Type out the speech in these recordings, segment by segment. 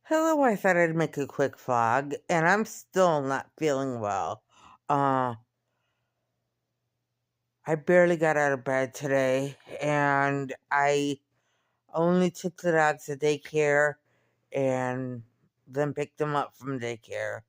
Hello, I thought I'd make a quick vlog, and I'm still not feeling well. Uh, I barely got out of bed today, and I only took the dogs to daycare and then picked them up from daycare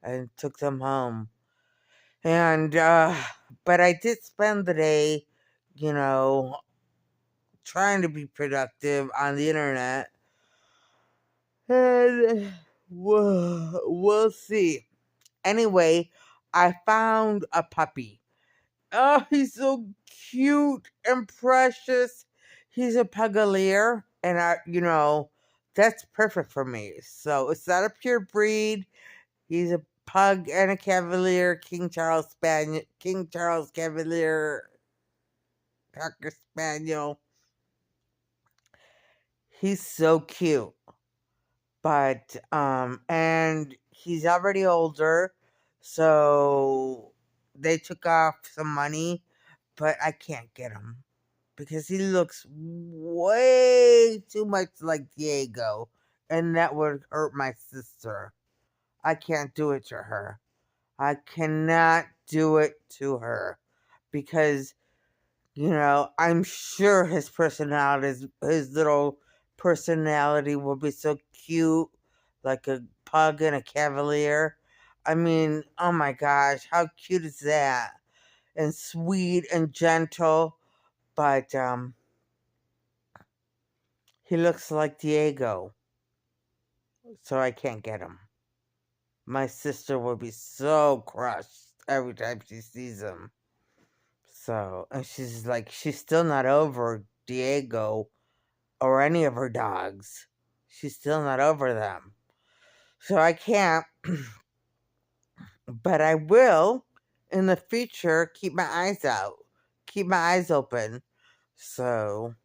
and took them home. And, but I did spend the day, you know, trying to be productive on the internet, and we'll see. Anyway, I found a puppy. Oh, he's so cute and precious. He's a Pugalier, and that's perfect for me. So it's not a pure breed. He's a pug and a Cavalier, King Charles Cavalier Cocker Spaniel. He's so cute. And he's already older, so they took off some money, but I can't get him because he looks way too much like Diego, and that would hurt my sister. I can't do it to her. I cannot do it to her because I'm sure his little personality will be so cute, like a pug and a cavalier. I mean, oh my gosh, how cute is that? And sweet and gentle, but he looks like Diego, so I can't get him. My sister will be so crushed every time she sees him. So, and she's still not over Diego or any of her dogs. She's still not over them. So I can't, but I will in the future keep my eyes out, keep my eyes open. So,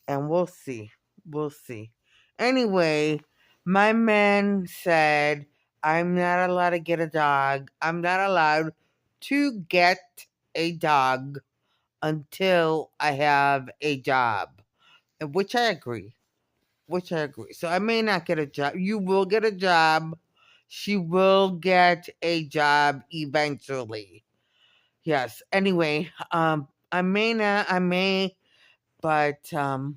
and we'll see. We'll see. Anyway, my man said I'm not allowed to get a dog. I'm not allowed to get a dog until I have a job, which I agree. Which I agree. So I may not get a job. You will get a job. She will get a job eventually. Yes. Anyway, I may not, I may, but I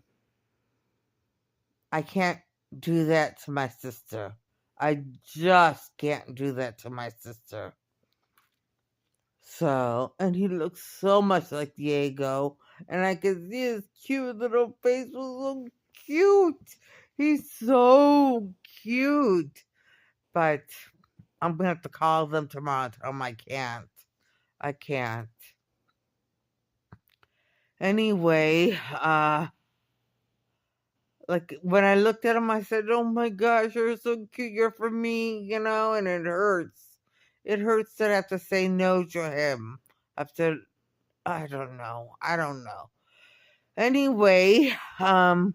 can't do that to my sister. I just can't do that to my sister. So, and he looks so much like Diego, and I can see his cute little face was so cute. He's so cute. But I'm gonna have to call them tomorrow and tell them I can't. I can't. Anyway, like when I looked at him, I said, "Oh my gosh, you're so cute. You're for me," and it hurts. It hurts that I have to say no to him. After I don't know. I don't know. Anyway, but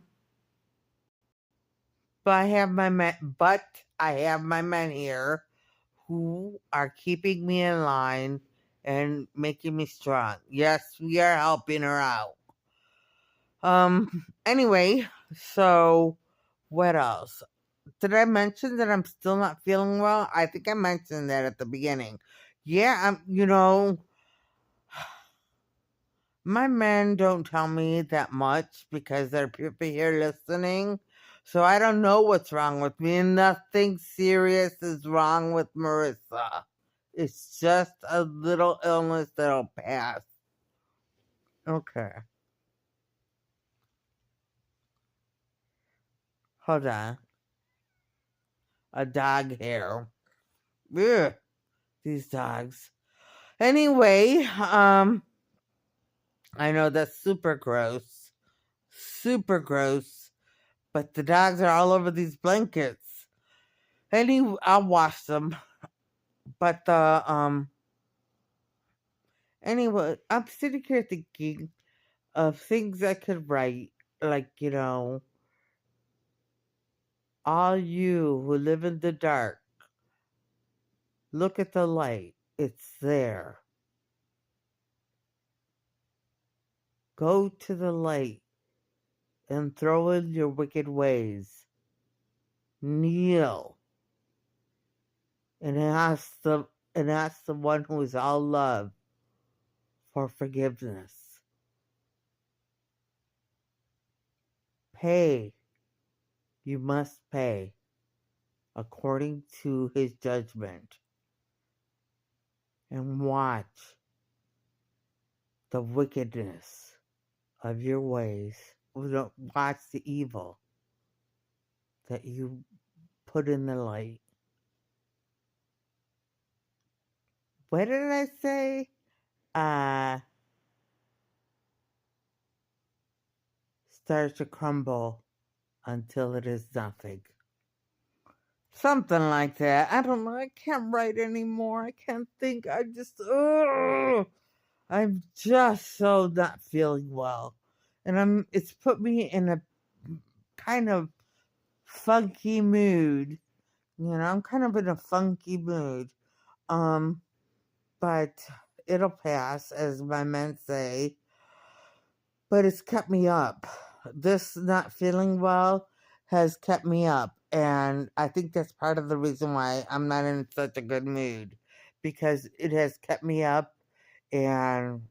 I have my men here who are keeping me in line and making me strong. Yes, we are helping her out. Anyway, so what else? Did I mention that I'm still not feeling well? I think I mentioned that at the beginning. Yeah, my men don't tell me that much because there are people here listening. So I don't know what's wrong with me. Nothing serious is wrong with Marissa. It's just a little illness that'll pass. Okay. Hold on. A dog hair. Ugh, these dogs. Anyway, I know that's super gross. Super gross. But the dogs are all over these blankets. I'll wash them. But anyway, I'm sitting here thinking of things I could write. Like, all you who live in the dark, look at the light. It's there. Go to the light and throw in your wicked ways. kneel and ask the one who is all love for forgiveness. Pay, you must pay according to his judgment, and watch the wickedness of your ways. Watch the evil that you put in the light. What did I say? Starts to crumble until it is nothing. Something like that. I don't know. I can't write anymore. I can't think. I'm just so not feeling well. And it's put me in a kind of funky mood. I'm kind of in a funky mood. But it'll pass, as my men say. But it's kept me up. This not feeling well has kept me up. And I think that's part of the reason why I'm not in such a good mood, because it has kept me up. And,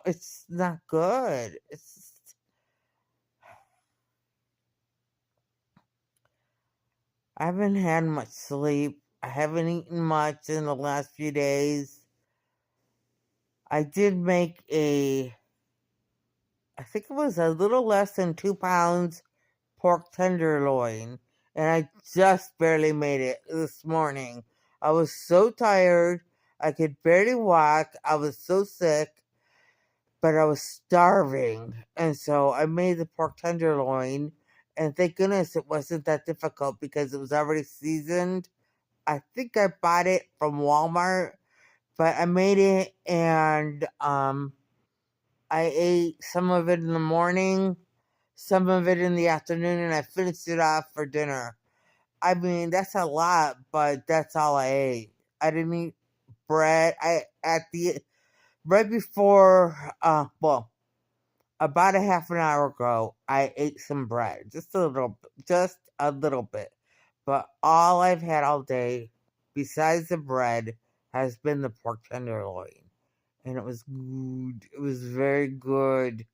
it's not good. I haven't had much sleep. I haven't eaten much in the last few days. I did make I think it was a little less than 2 pounds pork tenderloin, and I just barely made it this morning. I was so tired. I could barely walk. I was so sick, but I was starving. And so I made the pork tenderloin, and thank goodness it wasn't that difficult because it was already seasoned. I think I bought it from Walmart, but I made it, and I ate some of it in the morning, some of it in the afternoon, and I finished it off for dinner. I mean, that's a lot, but that's all I ate. I didn't eat bread. Right before, about a half an hour ago, I ate some bread, just a little bit. But all I've had all day, besides the bread, has been the pork tenderloin, and it was good. It was very good.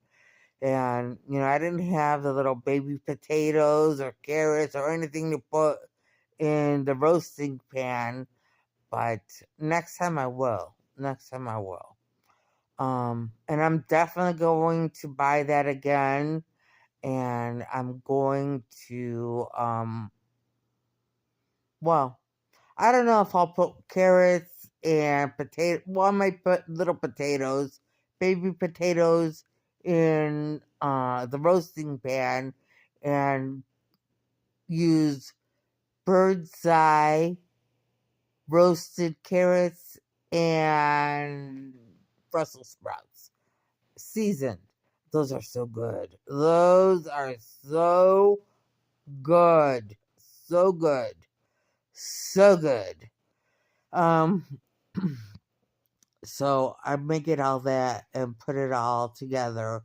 And, I didn't have the little baby potatoes or carrots or anything to put in the roasting pan, but next time I will. Next time I will. And I'm definitely going to buy that again. And I'm going to, well, I don't know if I'll put carrots and potato. Well, I might put little potatoes, baby potatoes, in the roasting pan, and use bird's eye roasted carrots and Brussels sprouts, seasoned. Those are so good. Those are so good. So good. So good. Um So I make it all that and put it all together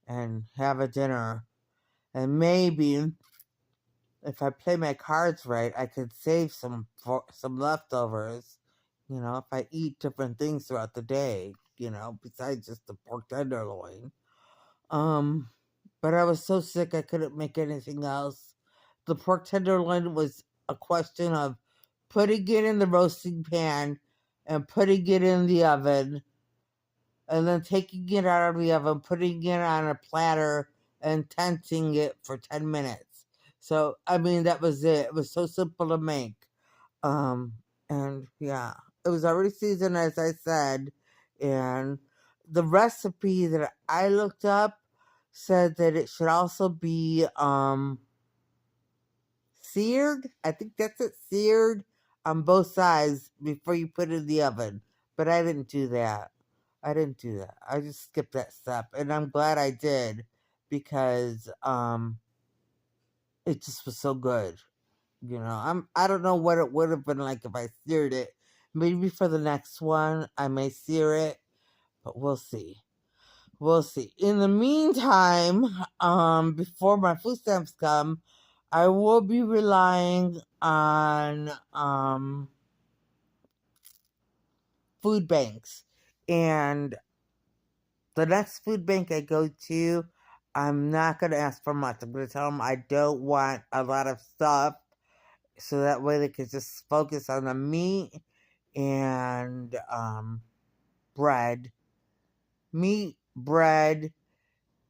and have a dinner. And maybe if I play my cards right, I could save some leftovers. If I eat different things throughout the day, besides just the pork tenderloin. Um, but I was so sick I couldn't make anything else. The pork tenderloin was a question of putting it in the roasting pan and putting it in the oven, and then taking it out of the oven, putting it on a platter, and tensing it for 10 minutes. So, I mean, that was it. It was so simple to make. Um, and yeah, it was already seasoned, as I said. And the recipe that I looked up said that it should also be seared. I think that's it, seared on both sides before you put it in the oven. But I didn't do that. I just skipped that step, and I'm glad I did, because it just was so good. I don't know what it would have been like if I seared it. Maybe for the next one I may sear it, but we'll see. We'll see. In the meantime, before my food stamps come, I will be relying on food banks. And the next food bank I go to, I'm not going to ask for much. I'm going to tell them I don't want a lot of stuff, so that way they can just focus on the meat and bread. Meat, bread,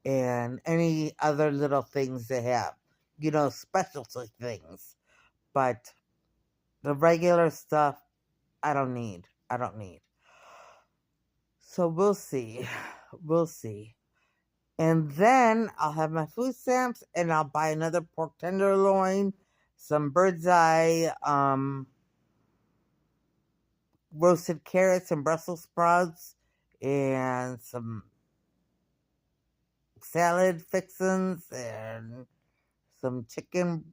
and any other little things they have. Specialty things. But the regular stuff, I don't need. I don't need. So we'll see. We'll see. And then I'll have my food stamps and I'll buy another pork tenderloin, some bird's eye, roasted carrots and Brussels sprouts, and some salad fixins, and some chicken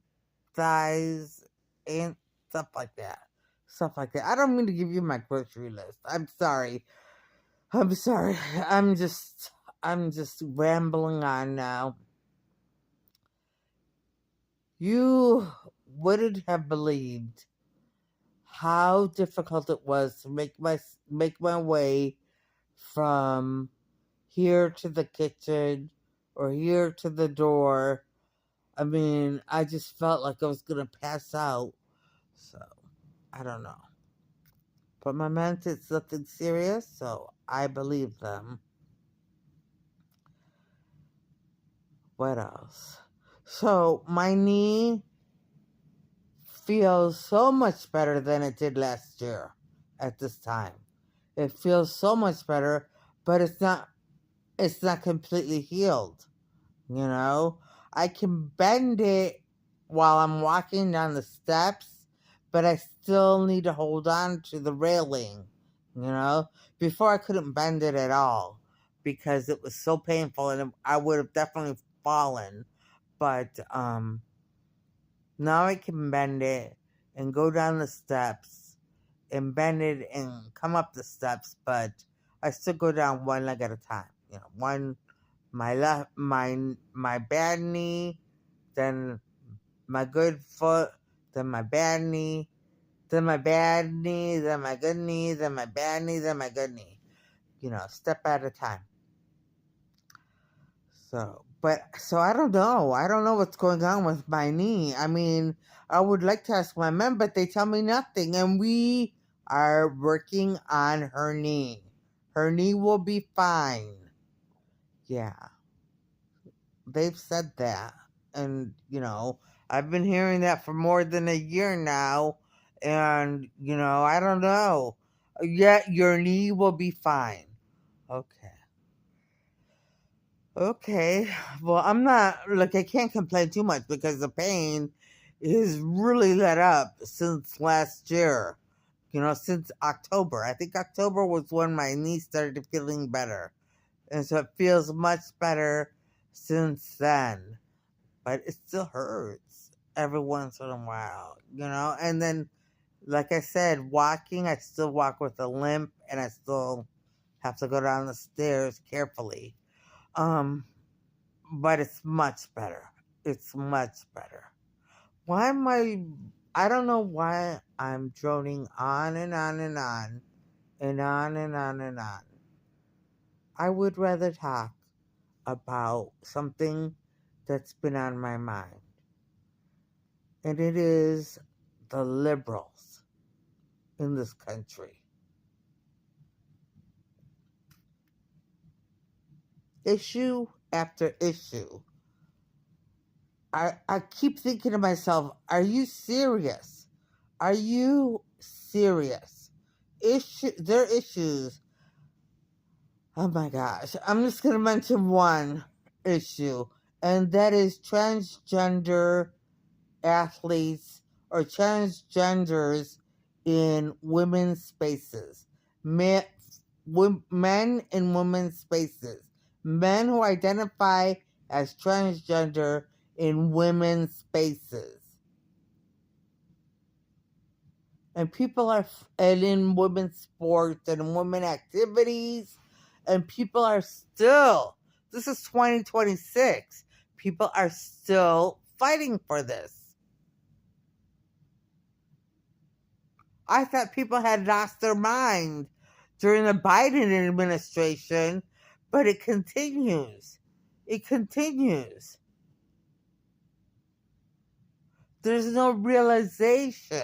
thighs, and stuff like that. Stuff like that. I don't mean to give you my grocery list. I'm sorry. I'm sorry. I'm just rambling on now. You wouldn't have believed how difficult it was to make my way from here to the kitchen or here to the door. I mean, I just felt like I was gonna pass out. So I don't know. But my man said something serious, so I believe them. What else? So my knee feels so much better than it did last year at this time. It feels so much better, but it's not completely healed. I can bend it while I'm walking down the steps, but I still need to hold on to the railing. Before I couldn't bend it at all because it was so painful and I would have definitely fallen. But now I can bend it and go down the steps and bend it and come up the steps, but I still go down one leg at a time. My bad knee, then my good foot, then my bad knee, then my bad knee, then my good knee, then my bad knee, then my good knee. Step at a time. So I don't know. I don't know what's going on with my knee. I mean, I would like to ask my mom, but they tell me nothing. And we are working on her knee. Her knee will be fine. Yeah. They've said that. And, I've been hearing that for more than a year now. And, I don't know. Yeah, your knee will be fine. Okay. Okay. Well, I can't complain too much because the pain is really let up since last year. Since October. I think October was when my knee started feeling better. And so it feels much better since then. But it still hurts every once in a while, And then, like I said, walking, I still walk with a limp and I still have to go down the stairs carefully. But it's much better. It's much better. Why am I don't know why I'm droning on and on and on and on and on and on. I would rather talk about something that's been on my mind. And it is the liberals in this country. Issue after issue. I keep thinking to myself, are you serious? Are you serious? Their issues. Oh my gosh. I'm just going to mention one issue, and that is transgender athletes or transgenders in women's spaces. Men in women's spaces. Men who identify as transgender in women's spaces. And and in women's sports and in women activities, and people are this is 2026, people are still fighting for this. I thought people had lost their mind during the Biden administration, but it continues. It continues. There's no realization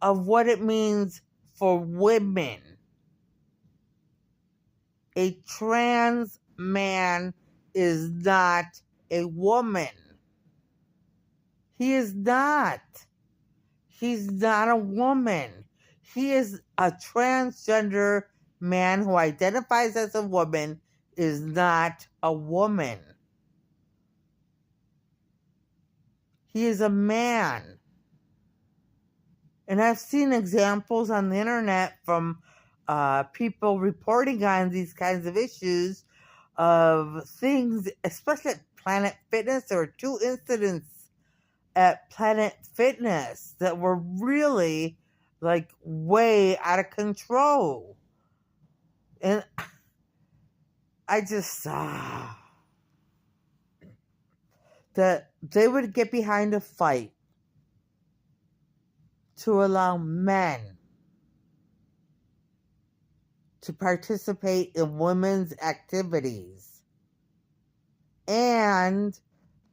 of what it means for women. A trans man is not a woman. He is not. He's not a woman. He is a transgender man who identifies as a woman, is not a woman. He is a man. And I've seen examples on the internet from people reporting on these kinds of issues of things, especially at Planet Fitness. There were 2 incidents at Planet Fitness that were really like way out of control. And I just saw that they would get behind a fight to allow men to participate in women's activities and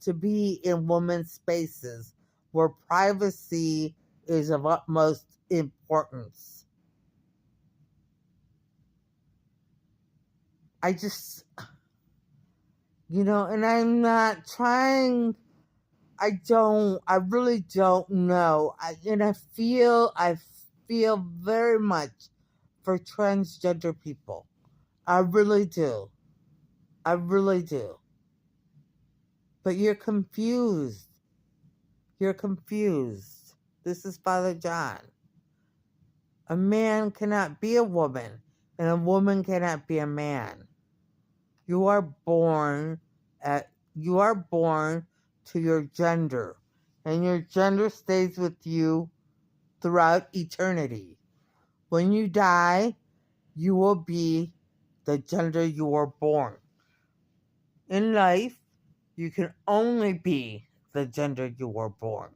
to be in women's spaces where privacy is of utmost importance. I just, and I'm not trying, I really don't know. I feel very much for transgender people. I really do. I really do. But you're confused. You're confused. This is Father John. A man cannot be a woman, and a woman cannot be a man. You are born to your gender, and your gender stays with you throughout eternity. When you die, you will be the gender you were born. In life, you can only be the gender you were born.